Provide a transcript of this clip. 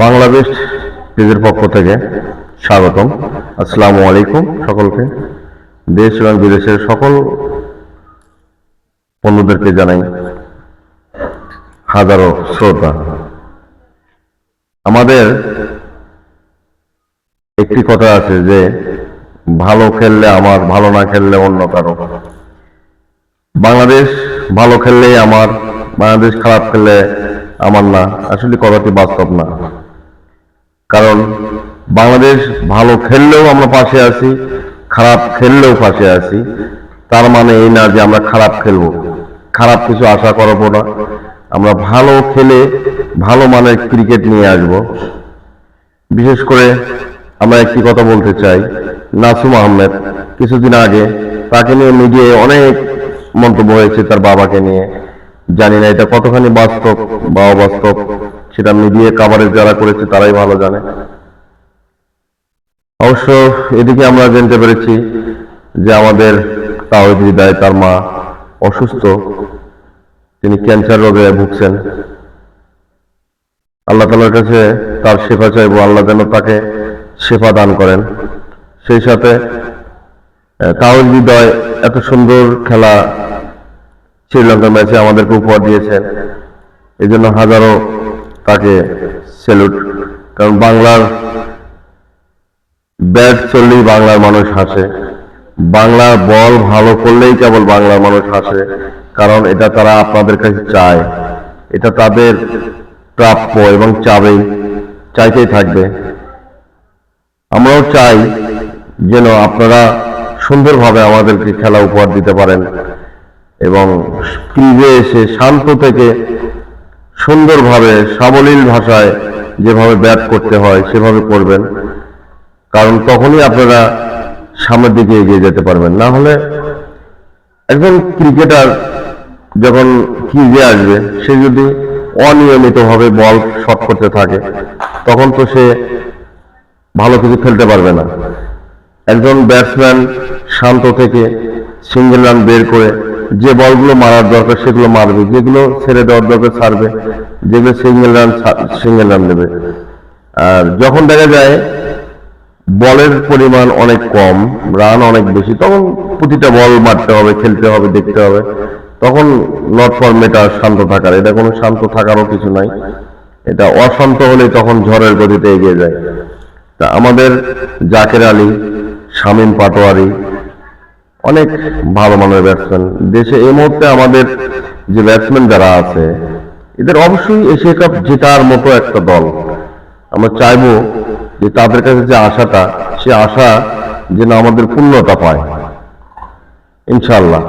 বাংলাদেশ পেজের পক্ষ থেকে স্বাগতম। আসসালামু আলাইকুম সকলকে। দেশ এবং বিদেশের সকল বন্ধুদেরকে জানাই হাজারো শ্রদ্ধা। আমাদের একটি কথা আছে যে ভালো খেললে আমার, ভালো না খেললে অন্য কারো। বাংলাদেশ ভালো খেললেই আমার, বাংলাদেশ খারাপ খেললে আমার না। আসলে কথাটি বাস্তব না। কারণ বাংলাদেশ ভালো খেললেও আমরা পাশে আছি, খারাপ খেললেও পাশে আছি। তার মানে এই না যে আমরা খারাপ খেলবো, খারাপ কিছু আশা করবো না। আমরা ভালো খেলে ভালো মানের ক্রিকেট নিয়ে আসব। বিশেষ করে আমরা একটি কথা বলতে চাই, নাসুম আহমেদ কিছুদিন আগে তাকে নিয়ে মিডিয়ায় অনেক মন্তব্য হয়েছে তার বাবাকে নিয়ে। জানি না এটা কতখানি বাস্তব বা অবাস্তব, সেটা মিডিয়া কাভারেজ যারা করেছে তারাই ভালো জানে। অবশ্য এদিকে আমরা জানতে পেরেছি যে আমাদের তাওহিদ হৃদয়, তার মা অসুস্থ, তিনি ক্যান্সার রোগে ভুগছেন। আল্লাহ তাআলার কাছে তার শেফা চাইবো, আল্লাহ যেন তাকে শেফা দান করেন। সেই সাথে তাওহিদ হৃদয় এত সুন্দর খেলা শ্রীলঙ্কার ম্যাচে আমাদেরকে উপহার দিয়েছেন, এই জন্য হাজারো তাকে স্যালুট। কারণ বাংলার ব্যাট চললেই বাংলার মানুষ হাসে, বাংলার বল ভালো করলেই কেবল বাংলার মানুষ হাসে। কারণ এটা তারা আপনাদের কাছে চায়, এটা তাদের প্রাপ্য এবং চাইতেই থাকবে। আমরাও চাই যেন আপনারা সুন্দরভাবে আমাদেরকে খেলা উপহার দিতে পারেন এবং ক্রিজে এসে শান্ত থেকে সুন্দরভাবে সাবলীল ভাষায় যেভাবে ব্যাট করতে হয় সেভাবে করবেন। কারণ তখনই আপনারা সামনের দিকে এগিয়ে যেতে পারবেন। না হলে একজন ক্রিকেটার যখন ক্রিজে আসবে, সে যদি অনিয়মিতভাবে বল শট করতে থাকে তখন তো সে ভালো কিছু খেলতে পারবে না। একজন ব্যাটসম্যান শান্ত থেকে সিঙ্গেল রান বের করে যে বলগুলো মারার দরকার সেগুলো মারবে, যেগুলো ছেড়ে দেওয়ার দরকার ছাড়বে, যেগুলো সিঙ্গেল রান দেবে। আর যখন দেখা যায় বলের পরিমাণ অনেক কম, রান অনেক বেশি, তখন প্রতিটা বল মারতে হবে, খেলতে হবে, দেখতে হবে। তখন নট ফর মেটার শান্ত থাকার, এটা কোনো শান্ত থাকারও কিছু নাই। এটা অশান্ত হলেই তখন ঝড়ের গতিতে এগিয়ে যায়। তা আমাদের জাকের আলী, শামীম পাটোয়ারি অনেক ভালো মানের ব্যাটসম্যান দেশে এই মুহূর্তে। আমাদের যে ব্যাটসম্যান যারা আছে এদের অবশ্যই এশিয়া কাপ জেতার মতো একটা দল। আমরা চাইবো যে তাদের কাছে যে আশাটা, সে আশা যেন আমাদের পূর্ণতা পায় ইনশাআল্লাহ।